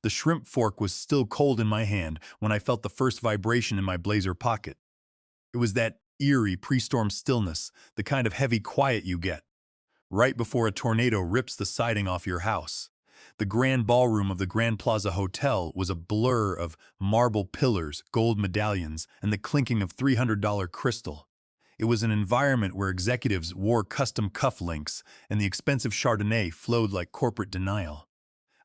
The shrimp fork was still cold in my hand when I felt the first vibration in my blazer pocket. It was that eerie pre-storm stillness, the kind of heavy quiet you get right before a tornado rips the siding off your house. The grand ballroom of the Grand Plaza Hotel was a blur of marble pillars, gold medallions, and the clinking of $300 crystal. It was an environment where executives wore custom cufflinks and the expensive Chardonnay flowed like corporate denial.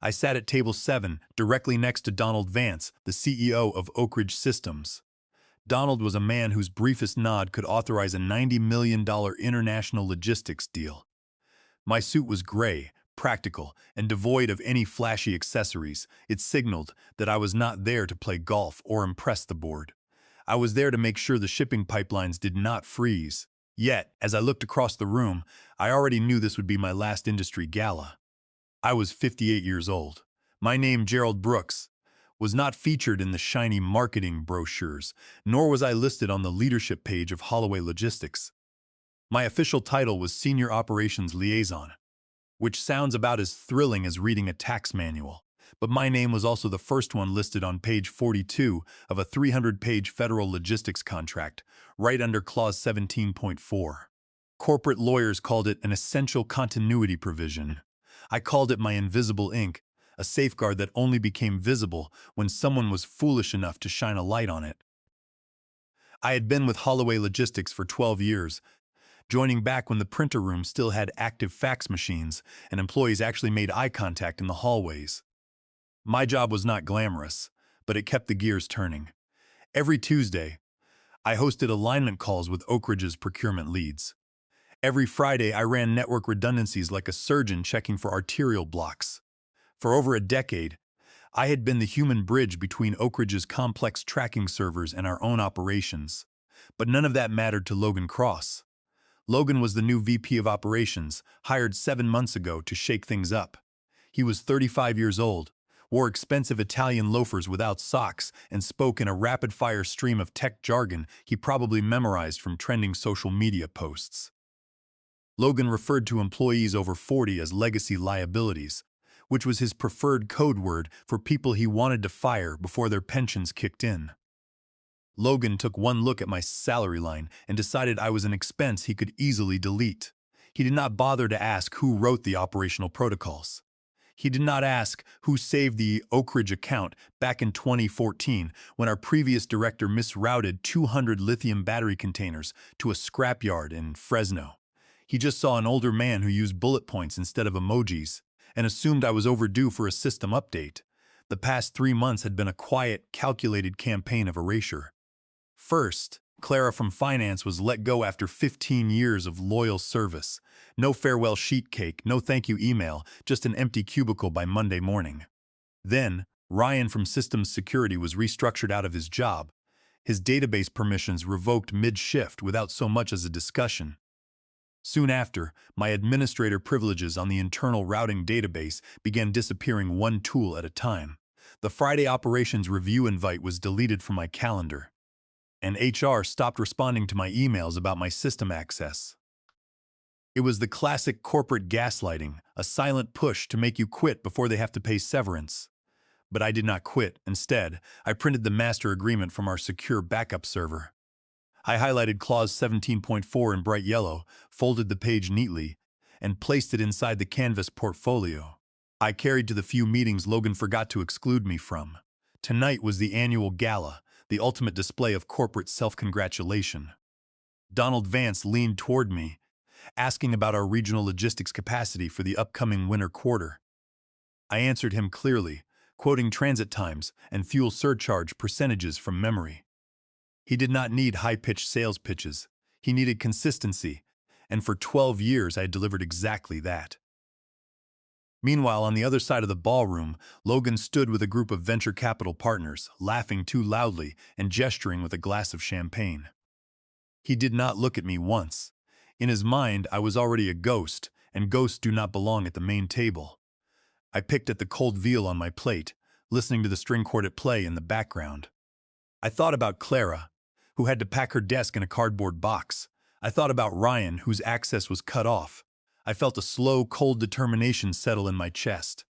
I sat at table 7, directly next to Donald Vance, the CEO of Oak Ridge Systems. Donald was a man whose briefest nod could authorize a $90 million international logistics deal. My suit was gray, practical, and devoid of any flashy accessories. It signaled that I was not there to play golf or impress the board. I was there to make sure the shipping pipelines did not freeze. Yet, as I looked across the room, I already knew this would be my last industry gala. I was 58 years old. My name, Gerald Brooks, was not featured in the shiny marketing brochures, nor was I listed on the leadership page of Holloway Logistics. My official title was Senior Operations Liaison, which sounds about as thrilling as reading a tax manual. But my name was also the first one listed on page 42 of a 300-page federal logistics contract, right under Clause 17.4. Corporate lawyers called it an essential continuity provision. I called it my invisible ink, a safeguard that only became visible when someone was foolish enough to shine a light on it. I had been with Holloway Logistics for 12 years, joining back when the printer room still had active fax machines and employees actually made eye contact in the hallways. My job was not glamorous, but it kept the gears turning. Every Tuesday, I hosted alignment calls with Oak Ridge's procurement leads. Every Friday, I ran network redundancies like a surgeon checking for arterial blocks. For over a decade, I had been the human bridge between Oak Ridge's complex tracking servers and our own operations. But none of that mattered to Logan Cross. Logan was the new VP of Operations, hired 7 months ago to shake things up. He was 35 years old, wore expensive Italian loafers without socks, and spoke in a rapid-fire stream of tech jargon he probably memorized from trending social media posts. Logan referred to employees over 40 as legacy liabilities, which was his preferred code word for people he wanted to fire before their pensions kicked in. Logan took one look at my salary line and decided I was an expense he could easily delete. He did not bother to ask who wrote the operational protocols. He did not ask who saved the Oak Ridge account back in 2014 when our previous director misrouted 200 lithium battery containers to a scrapyard in Fresno. He just saw an older man who used bullet points instead of emojis and assumed I was overdue for a system update. The past 3 months had been a quiet, calculated campaign of erasure. First, Clara from finance was let go after 15 years of loyal service. No farewell sheet cake, no thank you email, just an empty cubicle by Monday morning. Then, Ryan from systems security was restructured out of his job. His database permissions revoked mid-shift without so much as a discussion. Soon after, my administrator privileges on the internal routing database began disappearing one tool at a time. The Friday operations review invite was deleted from my calendar, and HR stopped responding to my emails about my system access. It was the classic corporate gaslighting, a silent push to make you quit before they have to pay severance. But I did not quit. Instead, I printed the master agreement from our secure backup server. I highlighted Clause 17.4 in bright yellow, folded the page neatly, and placed it inside the Canvas portfolio. I carried to the few meetings Logan forgot to exclude me from. Tonight was the annual gala, the ultimate display of corporate self-congratulation. Donald Vance leaned toward me, asking about our regional logistics capacity for the upcoming winter quarter. I answered him clearly, quoting transit times and fuel surcharge percentages from memory. He did not need high-pitched sales pitches. He needed consistency, and for 12 years I had delivered exactly that. Meanwhile, on the other side of the ballroom, Logan stood with a group of venture capital partners, laughing too loudly and gesturing with a glass of champagne. He did not look at me once. In his mind, I was already a ghost, and ghosts do not belong at the main table. I picked at the cold veal on my plate, listening to the string quartet play in the background. I thought about Clara, who had to pack her desk in a cardboard box. I thought about Ryan, whose access was cut off. I felt a slow, cold determination settle in my chest.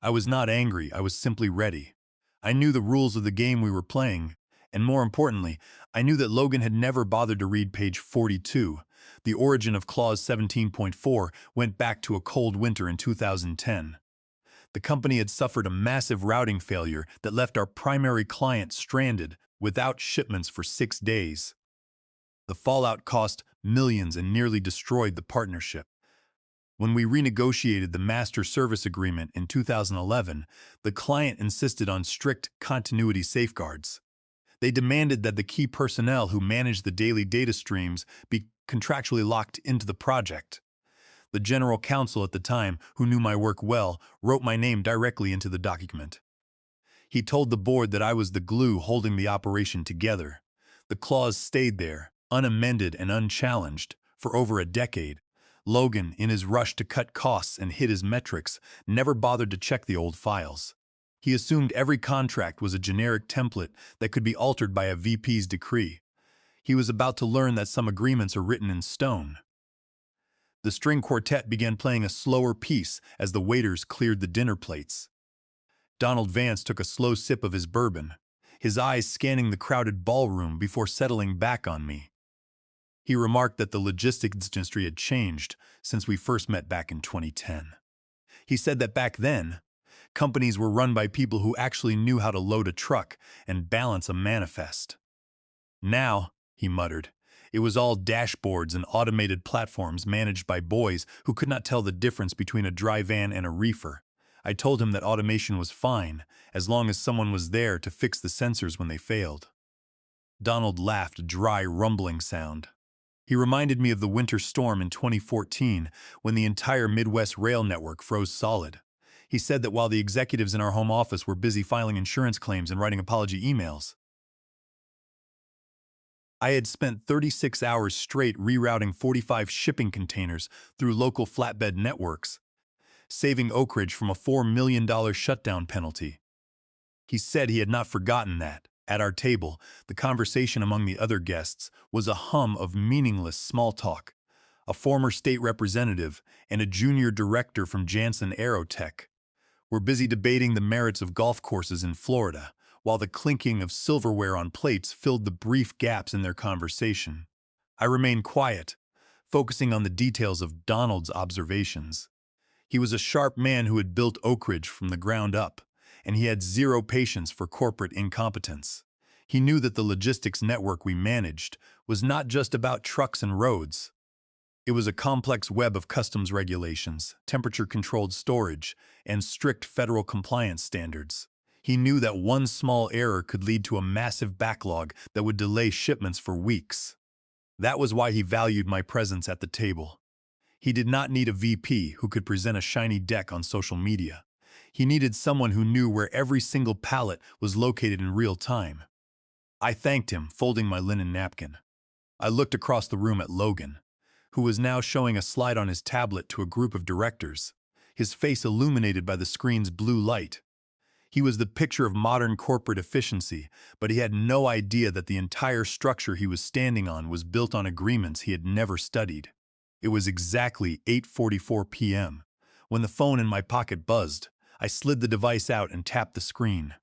I was not angry, I was simply ready. I knew the rules of the game we were playing, and more importantly, I knew that Logan had never bothered to read page 42. The origin of Clause 17.4 went back to a cold winter in 2010. The company had suffered a massive routing failure that left our primary client stranded without shipments for 6 days. The fallout cost millions and nearly destroyed the partnership. When we renegotiated the master service agreement in 2011, the client insisted on strict continuity safeguards. They demanded that the key personnel who managed the daily data streams be contractually locked into the project. The general counsel at the time, who knew my work well, wrote my name directly into the document. He told the board that I was the glue holding the operation together. The clause stayed there, unamended and unchallenged, for over a decade. Logan, in his rush to cut costs and hit his metrics, never bothered to check the old files. He assumed every contract was a generic template that could be altered by a VP's decree. He was about to learn that some agreements are written in stone. The string quartet began playing a slower piece as the waiters cleared the dinner plates. Donald Vance took a slow sip of his bourbon, his eyes scanning the crowded ballroom before settling back on me. He remarked that the logistics industry had changed since we first met back in 2010. He said that back then, companies were run by people who actually knew how to load a truck and balance a manifest. Now, he muttered, it was all dashboards and automated platforms managed by boys who could not tell the difference between a dry van and a reefer. I told him that automation was fine, as long as someone was there to fix the sensors when they failed. Donald laughed, a dry, rumbling sound. He reminded me of the winter storm in 2014, when the entire Midwest rail network froze solid. He said that while the executives in our home office were busy filing insurance claims and writing apology emails, I had spent 36 hours straight rerouting 45 shipping containers through local flatbed networks, saving Oak Ridge from a $4 million shutdown penalty. He said he had not forgotten that. At our table, the conversation among the other guests was a hum of meaningless small talk. A former state representative and a junior director from Janssen Aerotech were busy debating the merits of golf courses in Florida, while the clinking of silverware on plates filled the brief gaps in their conversation. I remained quiet, focusing on the details of Donald's observations. He was a sharp man who had built Oak Ridge from the ground up, and he had zero patience for corporate incompetence. He knew that the logistics network we managed was not just about trucks and roads. It was a complex web of customs regulations, temperature-controlled storage, and strict federal compliance standards. He knew that one small error could lead to a massive backlog that would delay shipments for weeks. That was why he valued my presence at the table. He did not need a VP who could present a shiny deck on social media. He needed someone who knew where every single pallet was located in real time. I thanked him, folding my linen napkin. I looked across the room at Logan, who was now showing a slide on his tablet to a group of directors, his face illuminated by the screen's blue light. He was the picture of modern corporate efficiency, but he had no idea that the entire structure he was standing on was built on agreements he had never studied. It was exactly 8:44 p.m. when the phone in my pocket buzzed. I slid the device out and tapped the screen.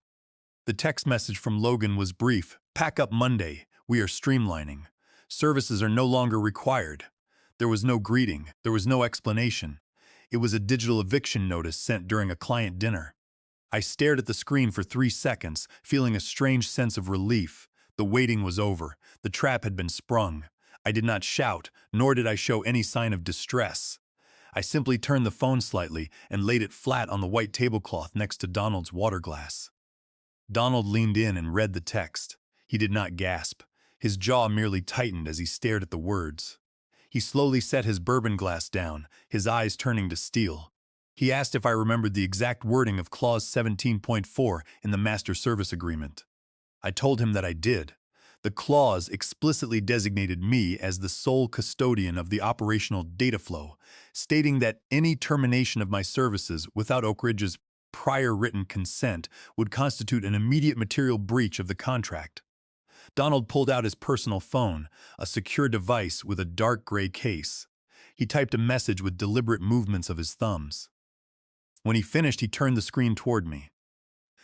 The text message from Logan was brief. Pack up Monday. We are streamlining. Services are no longer required. There was no greeting. There was no explanation. It was a digital eviction notice sent during a client dinner. I stared at the screen for 3 seconds, feeling a strange sense of relief. The waiting was over. The trap had been sprung. I did not shout, nor did I show any sign of distress. I simply turned the phone slightly and laid it flat on the white tablecloth next to Donald's water glass. Donald leaned in and read the text. He did not gasp. His jaw merely tightened as he stared at the words. He slowly set his bourbon glass down, his eyes turning to steel. He asked if I remembered the exact wording of Clause 17.4 in the Master Service Agreement. I told him that I did. The clause explicitly designated me as the sole custodian of the operational data flow, stating that any termination of my services without Oak Ridge's prior written consent would constitute an immediate material breach of the contract. Donald pulled out his personal phone, a secure device with a dark gray case. He typed a message with deliberate movements of his thumbs. When he finished, he turned the screen toward me.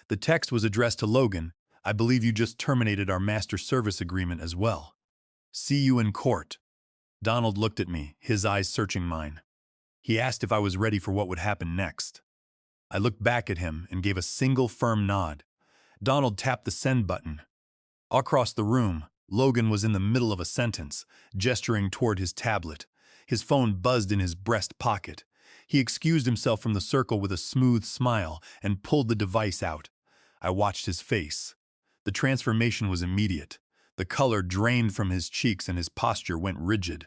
The text was addressed to Logan. I believe you just terminated our master service agreement as well. See you in court. Donald looked at me, his eyes searching mine. He asked if I was ready for what would happen next. I looked back at him and gave a single firm nod. Donald tapped the send button. Across the room, Logan was in the middle of a sentence, gesturing toward his tablet. His phone buzzed in his breast pocket. He excused himself from the circle with a smooth smile and pulled the device out. I watched his face. The transformation was immediate. The color drained from his cheeks and his posture went rigid.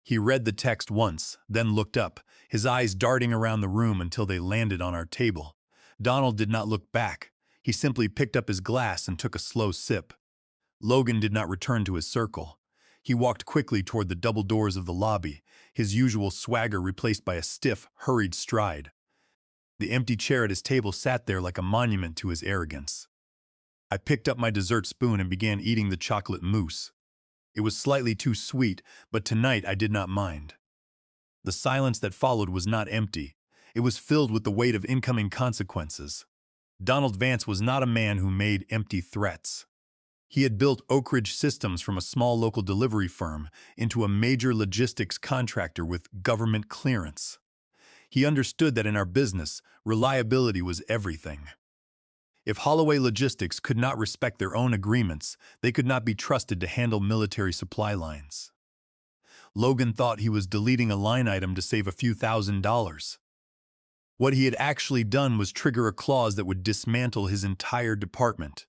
He read the text once, then looked up, his eyes darting around the room until they landed on our table. Donald did not look back. He simply picked up his glass and took a slow sip. Logan did not return to his circle. He walked quickly toward the double doors of the lobby, his usual swagger replaced by a stiff, hurried stride. The empty chair at his table sat there like a monument to his arrogance. I picked up my dessert spoon and began eating the chocolate mousse. It was slightly too sweet, but tonight I did not mind. The silence that followed was not empty. It was filled with the weight of incoming consequences. Donald Vance was not a man who made empty threats. He had built Oak Ridge Systems from a small local delivery firm into a major logistics contractor with government clearance. He understood that in our business, reliability was everything. If Holloway Logistics could not respect their own agreements, they could not be trusted to handle military supply lines. Logan thought he was deleting a line item to save a few $1,000s. What he had actually done was trigger a clause that would dismantle his entire department.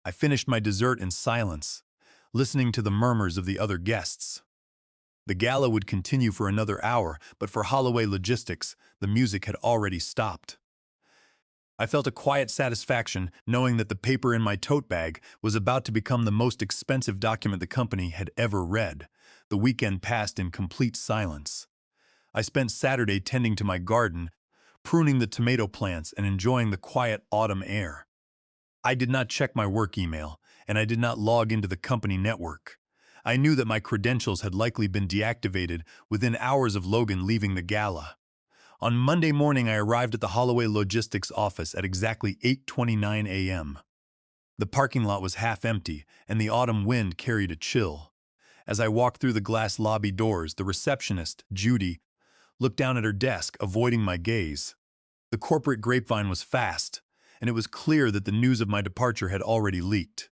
I finished my dessert in silence, listening to the murmurs of the other guests. The gala would continue for another hour, but for Holloway Logistics, the music had already stopped. I felt a quiet satisfaction knowing that the paper in my tote bag was about to become the most expensive document the company had ever read. The weekend passed in complete silence. I spent Saturday tending to my garden, pruning the tomato plants and enjoying the quiet autumn air. I did not check my work email, and I did not log into the company network. I knew that my credentials had likely been deactivated within hours of Logan leaving the gala. On Monday morning, I arrived at the Holloway Logistics office at exactly 8:29 a.m. The parking lot was half empty, and the autumn wind carried a chill. As I walked through the glass lobby doors, the receptionist, Judy, looked down at her desk, avoiding my gaze. The corporate grapevine was fast, and it was clear that the news of my departure had already leaked.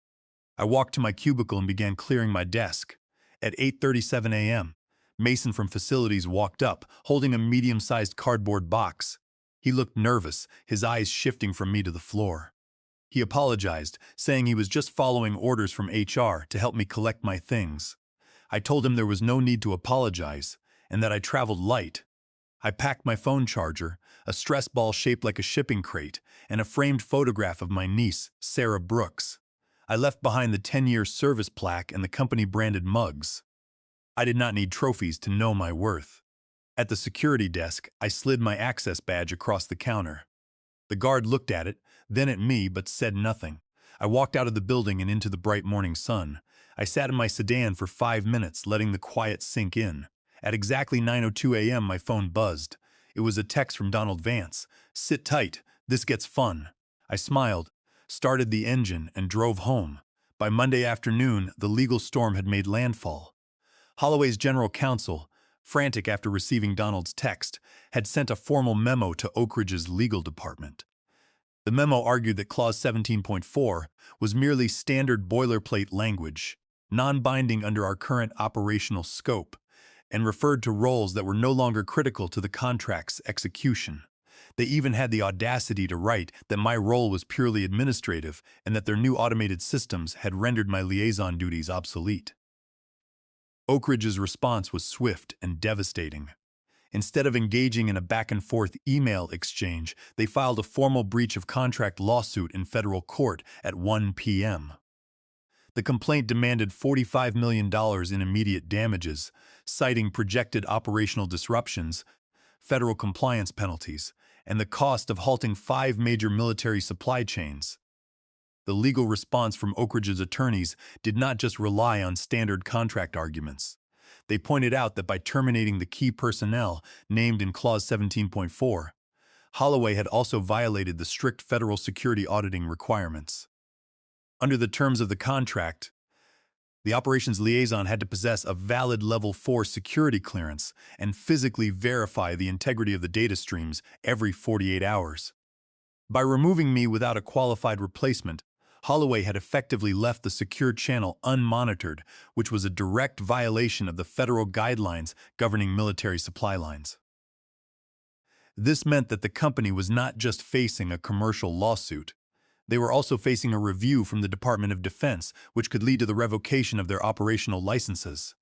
I walked to my cubicle and began clearing my desk. At 8:37 a.m., Mason from facilities walked up, holding a medium-sized cardboard box. He looked nervous, his eyes shifting from me to the floor. He apologized, saying he was just following orders from HR to help me collect my things. I told him there was no need to apologize, and that I traveled light. I packed my phone charger, a stress ball shaped like a shipping crate, and a framed photograph of my niece, Sarah Brooks. I left behind the 10-year service plaque and the company-branded mugs. I did not need trophies to know my worth. At the security desk, I slid my access badge across the counter. The guard looked at it, then at me, but said nothing. I walked out of the building and into the bright morning sun. I sat in my sedan for 5 minutes, letting the quiet sink in. At exactly 9:02 a.m., my phone buzzed. It was a text from Donald Vance. "Sit tight, this gets fun." I smiled, started the engine, and drove home. By Monday afternoon, the legal storm had made landfall. Holloway's general counsel, frantic after receiving Donald's text, had sent a formal memo to Oak Ridge's legal department. The memo argued that Clause 17.4 was merely standard boilerplate language, non-binding under our current operational scope, and referred to roles that were no longer critical to the contract's execution. They even had the audacity to write that my role was purely administrative and that their new automated systems had rendered my liaison duties obsolete. Oak Ridge's response was swift and devastating. Instead of engaging in a back-and-forth email exchange, they filed a formal breach of contract lawsuit in federal court at 1 p.m. The complaint demanded $45 million in immediate damages, citing projected operational disruptions, federal compliance penalties, and the cost of halting 5 major military supply chains. The legal response from Oak Ridge's attorneys did not just rely on standard contract arguments. They pointed out that by terminating the key personnel named in Clause 17.4, Holloway had also violated the strict federal security auditing requirements. Under the terms of the contract, the operations liaison had to possess a valid Level 4 security clearance and physically verify the integrity of the data streams every 48 hours. By removing me without a qualified replacement, Holloway had effectively left the secure channel unmonitored, which was a direct violation of the federal guidelines governing military supply lines. This meant that the company was not just facing a commercial lawsuit. They were also facing a review from the Department of Defense, which could lead to the revocation of their operational licenses.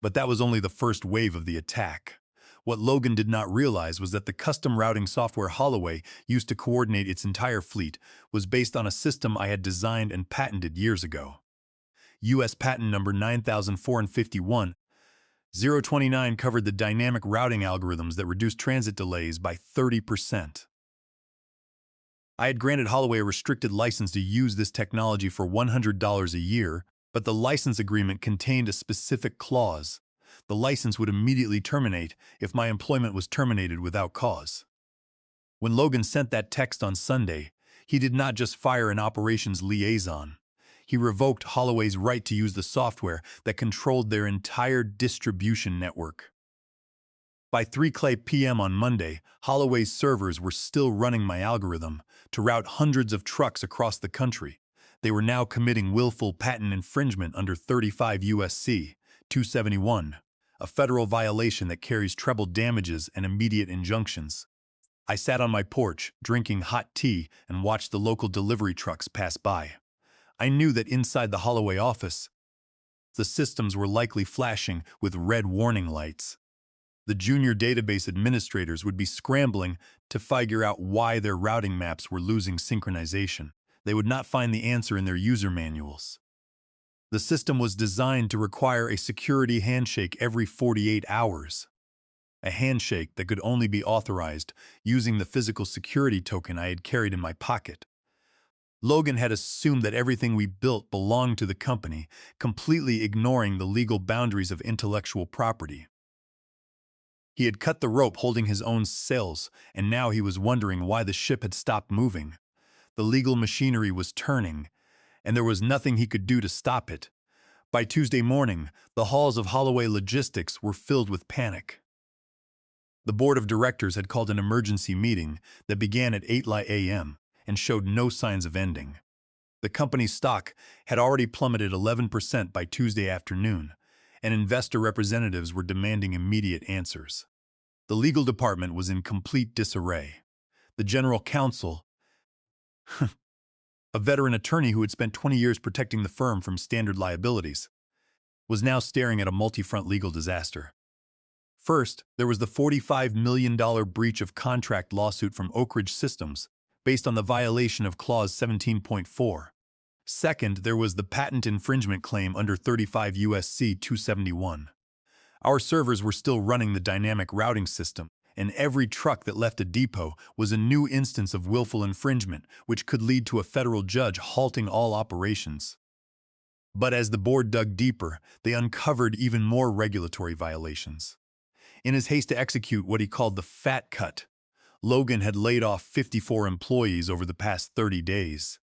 But that was only the first wave of the attack. What Logan did not realize was that the custom routing software Holloway used to coordinate its entire fleet was based on a system I had designed and patented years ago. U.S. Patent number 9451, 029 covered the dynamic routing algorithms that reduced transit delays by 30%. I had granted Holloway a restricted license to use this technology for $100 a year, but the license agreement contained a specific clause. The license would immediately terminate if my employment was terminated without cause. When Logan sent that text on Sunday, he did not just fire an operations liaison. He revoked Holloway's right to use the software that controlled their entire distribution network. By 3 p.m. on Monday, Holloway's servers were still running my algorithm to route hundreds of trucks across the country. They were now committing willful patent infringement under 35 U.S.C. 271, a federal violation that carries treble damages and immediate injunctions. I sat on my porch, drinking hot tea, and watched the local delivery trucks pass by. I knew that inside the Holloway office, the systems were likely flashing with red warning lights. The junior database administrators would be scrambling to figure out why their routing maps were losing synchronization. They would not find the answer in their user manuals. The system was designed to require a security handshake every 48 hours. A handshake that could only be authorized using the physical security token I had carried in my pocket. Logan had assumed that everything we built belonged to the company, completely ignoring the legal boundaries of intellectual property. He had cut the rope holding his own sails, and now he was wondering why the ship had stopped moving. The legal machinery was turning, and there was nothing he could do to stop it. By Tuesday morning, the halls of Holloway Logistics were filled with panic. The board of directors had called an emergency meeting that began at 8 a.m. and showed no signs of ending. The company's stock had already plummeted 11% by Tuesday afternoon, and investor representatives were demanding immediate answers. The legal department was in complete disarray. The general counsel, a veteran attorney who had spent 20 years protecting the firm from standard liabilities, was now staring at a multi-front legal disaster. First, there was the $45 million breach of contract lawsuit from Oak Ridge Systems, based on the violation of Clause 17.4. Second, there was the patent infringement claim under 35 U.S.C. 271. Our servers were still running the dynamic routing system, and every truck that left a depot was a new instance of willful infringement, which could lead to a federal judge halting all operations. But as the board dug deeper, they uncovered even more regulatory violations. In his haste to execute what he called the fat cut, Logan had laid off 54 employees over the past 30 days.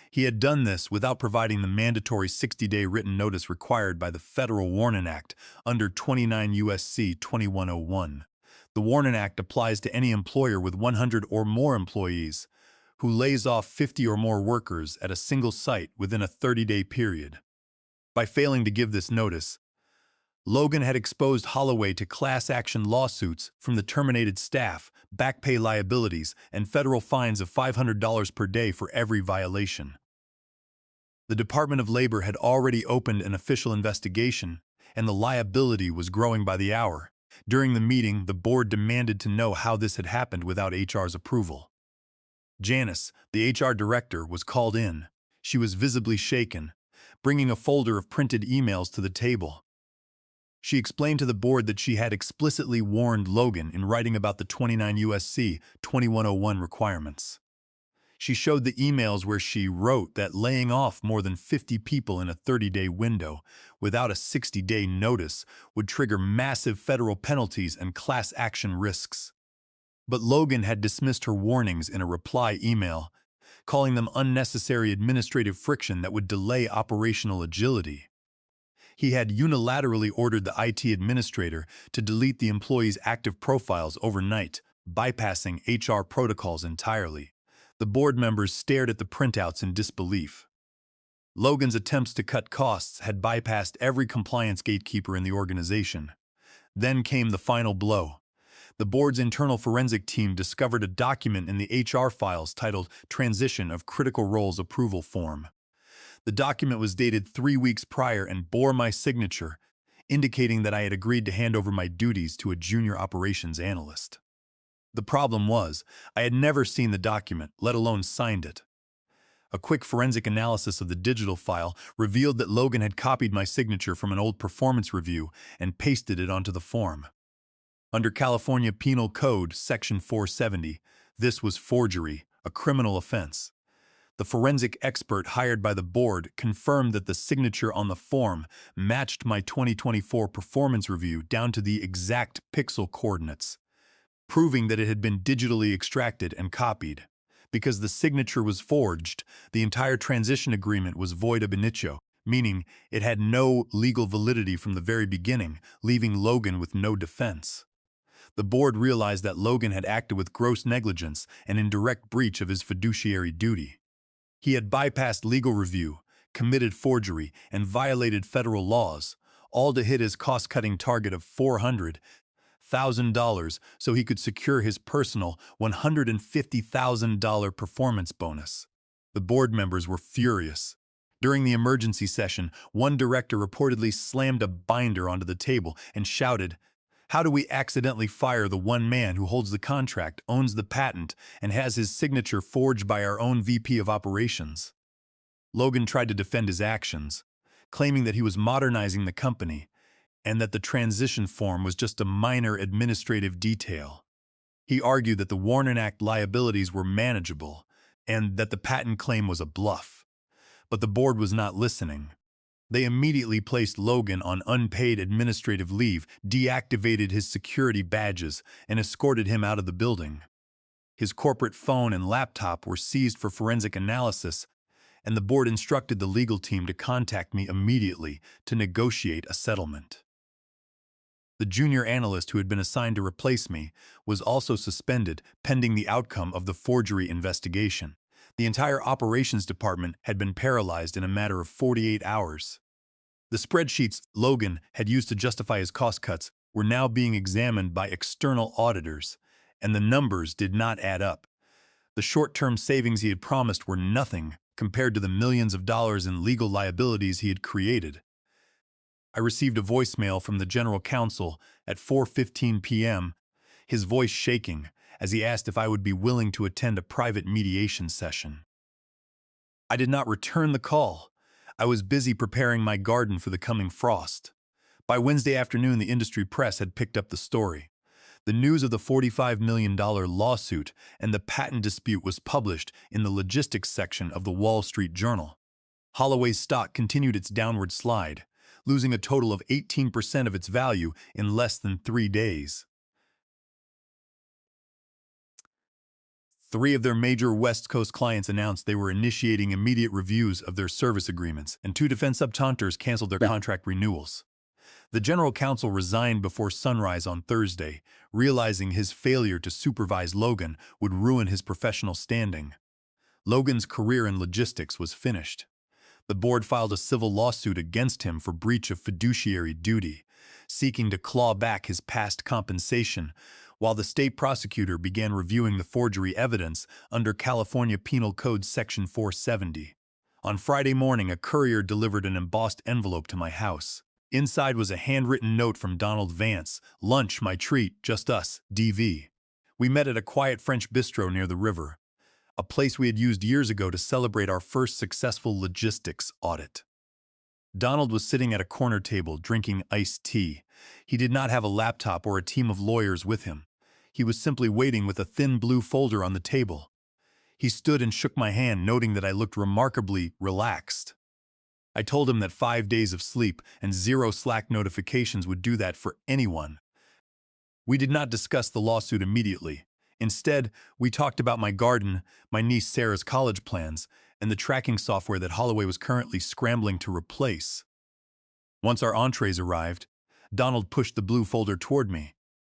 He had done this without providing the mandatory 60-day written notice required by the Federal Warning Act under 29 U.S.C. 2101. The Warning Act applies to any employer with 100 or more employees who lays off 50 or more workers at a single site within a 30-day period. By failing to give this notice, Logan had exposed Holloway to class action lawsuits from the terminated staff, back pay liabilities, and federal fines of $500 per day for every violation. The Department of Labor had already opened an official investigation, and the liability was growing by the hour. During the meeting, the board demanded to know how this had happened without HR's approval. Janice, the HR director, was called in. She was visibly shaken, bringing a folder of printed emails to the table. She explained to the board that she had explicitly warned Logan in writing about the 29 U.S.C. 2101 requirements. She showed the emails where she wrote that laying off more than 50 people in a 30-day window without a 60-day notice would trigger massive federal penalties and class action risks. But Logan had dismissed her warnings in a reply email, calling them unnecessary administrative friction that would delay operational agility. He had unilaterally ordered the IT administrator to delete the employees' active profiles overnight, bypassing HR protocols entirely. The board members stared at the printouts in disbelief. Logan's attempts to cut costs had bypassed every compliance gatekeeper in the organization. Then came the final blow. The board's internal forensic team discovered a document in the HR files titled Transition of Critical Roles Approval Form. The document was dated 3 weeks prior and bore my signature, indicating that I had agreed to hand over my duties to a junior operations analyst. The problem was, I had never seen the document, let alone signed it. A quick forensic analysis of the digital file revealed that Logan had copied my signature from an old performance review and pasted it onto the form. Under California Penal Code, Section 470, this was forgery, a criminal offense. The forensic expert hired by the board confirmed that the signature on the form matched my 2024 performance review down to the exact pixel coordinates, proving that it had been digitally extracted and copied. Because the signature was forged, the entire transition agreement was void ab initio, meaning it had no legal validity from the very beginning, leaving Logan with no defense. The board realized that Logan had acted with gross negligence and in direct breach of his fiduciary duty. He had bypassed legal review, committed forgery, and violated federal laws, all to hit his cost-cutting target of $400,000 so he could secure his personal $150,000 performance bonus. The board members were furious. During the emergency session, one director reportedly slammed a binder onto the table and shouted, "How do we accidentally fire the one man who holds the contract, owns the patent, and has his signature forged by our own VP of Operations?" Logan tried to defend his actions, claiming that he was modernizing the company and that the transition form was just a minor administrative detail. He argued that the Warren Act liabilities were manageable and that the patent claim was a bluff. But the board was not listening. They immediately placed Logan on unpaid administrative leave, deactivated his security badges, and escorted him out of the building. His corporate phone and laptop were seized for forensic analysis, and the board instructed the legal team to contact me immediately to negotiate a settlement. The junior analyst who had been assigned to replace me was also suspended pending the outcome of the forgery investigation. The entire operations department had been paralyzed in a matter of 48 hours. The spreadsheets Logan had used to justify his cost cuts were now being examined by external auditors, and the numbers did not add up. The short-term savings he had promised were nothing compared to the millions of dollars in legal liabilities he had created. I received a voicemail from the general counsel at 4:15 p.m., his voice shaking, as he asked if I would be willing to attend a private mediation session. I did not return the call. I was busy preparing my garden for the coming frost. By Wednesday afternoon, the industry press had picked up the story. The news of the $45 million lawsuit and the patent dispute was published in the logistics section of the Wall Street Journal. Holloway's stock continued its downward slide, losing a total of 18% of its value in less than 3 days. 3 of their major West Coast clients announced they were initiating immediate reviews of their service agreements, and 2 defense subcontractors canceled their contract renewals. The general counsel resigned before sunrise on Thursday, realizing his failure to supervise Logan would ruin his professional standing. Logan's career in logistics was finished. The board filed a civil lawsuit against him for breach of fiduciary duty, seeking to claw back his past compensation, while the state prosecutor began reviewing the forgery evidence under California Penal Code Section 470. On Friday morning, a courier delivered an embossed envelope to my house. Inside was a handwritten note from Donald Vance, "Lunch, my treat, just us, DV." We met at a quiet French bistro near the river, a place we had used years ago to celebrate our first successful logistics audit. Donald was sitting at a corner table drinking iced tea. He did not have a laptop or a team of lawyers with him. He was simply waiting with a thin blue folder on the table. He stood and shook my hand, noting that I looked remarkably relaxed. I told him that 5 days of sleep and 0 Slack notifications would do that for anyone. We did not discuss the lawsuit immediately. Instead, we talked about my garden, my niece Sarah's college plans, and the tracking software that Holloway was currently scrambling to replace. Once our entrees arrived, Donald pushed the blue folder toward me.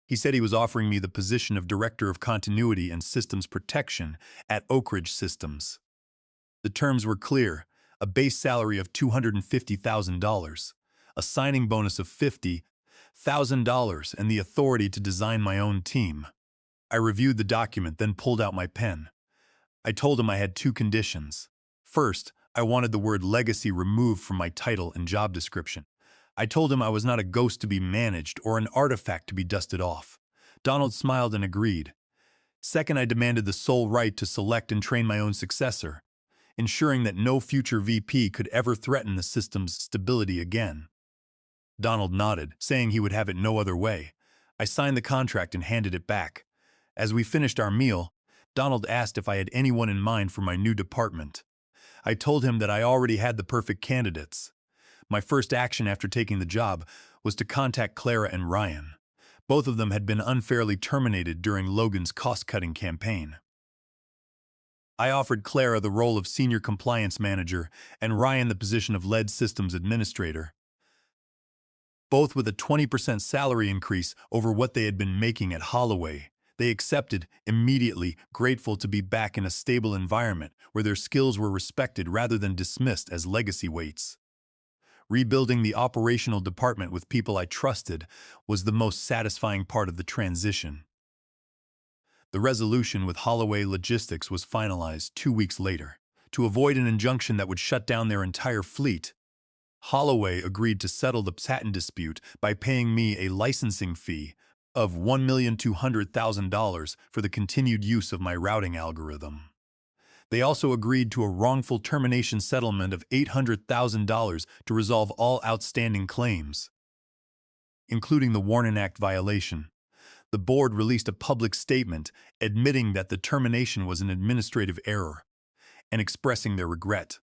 He said he was offering me the position of Director of Continuity and Systems Protection at Oak Ridge Systems. The terms were clear: a base salary of $250,000, a signing bonus of $50,000, and the authority to design my own team. I reviewed the document, then pulled out my pen. I told him I had two conditions. First, I wanted the word legacy removed from my title and job description. I told him I was not a ghost to be managed or an artifact to be dusted off. Donald smiled and agreed. Second, I demanded the sole right to select and train my own successor, ensuring that no future VP could ever threaten the system's stability again. Donald nodded, saying he would have it no other way. I signed the contract and handed it back. As we finished our meal, Donald asked if I had anyone in mind for my new department. I told him that I already had the perfect candidates. My first action after taking the job was to contact Clara and Ryan. Both of them had been unfairly terminated during Logan's cost-cutting campaign. I offered Clara the role of Senior Compliance Manager and Ryan the position of Lead Systems Administrator, both with a 20% salary increase over what they had been making at Holloway. They accepted immediately, grateful to be back in a stable environment where their skills were respected rather than dismissed as legacy weights. Rebuilding the operational department with people I trusted was the most satisfying part of the transition. The resolution with Holloway Logistics was finalized 2 weeks later. To avoid an injunction that would shut down their entire fleet, Holloway agreed to settle the patent dispute by paying me a licensing fee of $1,200,000 for the continued use of my routing algorithm. They also agreed to a wrongful termination settlement of $800,000 to resolve all outstanding claims, including the Warren Act violation. The board released a public statement admitting that the termination was an administrative error and expressing their regret.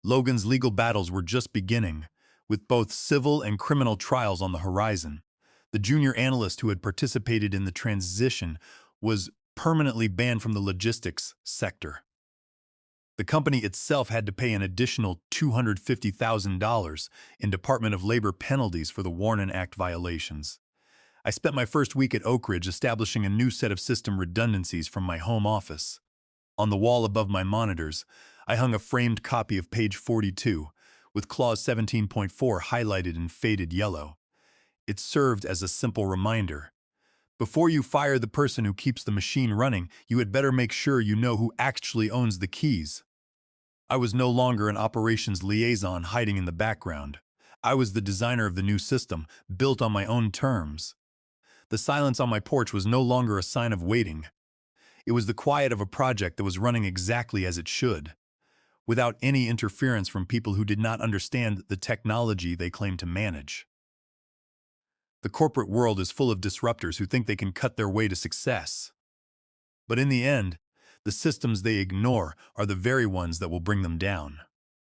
Logan's legal battles were just beginning, with both civil and criminal trials on the horizon. The junior analyst who had participated in the transition was permanently banned from the logistics sector. The company itself had to pay an additional $250,000 in Department of Labor penalties for the Warren Act violations. I spent my first week at Oak Ridge establishing a new set of system redundancies from my home office. On the wall above my monitors, I hung a framed copy of page 42, with clause 17.4 highlighted in faded yellow. It served as a simple reminder. Before you fire the person who keeps the machine running, you had better make sure you know who actually owns the keys. I was no longer an operations liaison hiding in the background. I was the designer of the new system, built on my own terms. The silence on my porch was no longer a sign of waiting. It was the quiet of a project that was running exactly as it should, without any interference from people who did not understand the technology they claimed to manage. The corporate world is full of disruptors who think they can cut their way to success. But in the end, the systems they ignore are the very ones that will bring them down.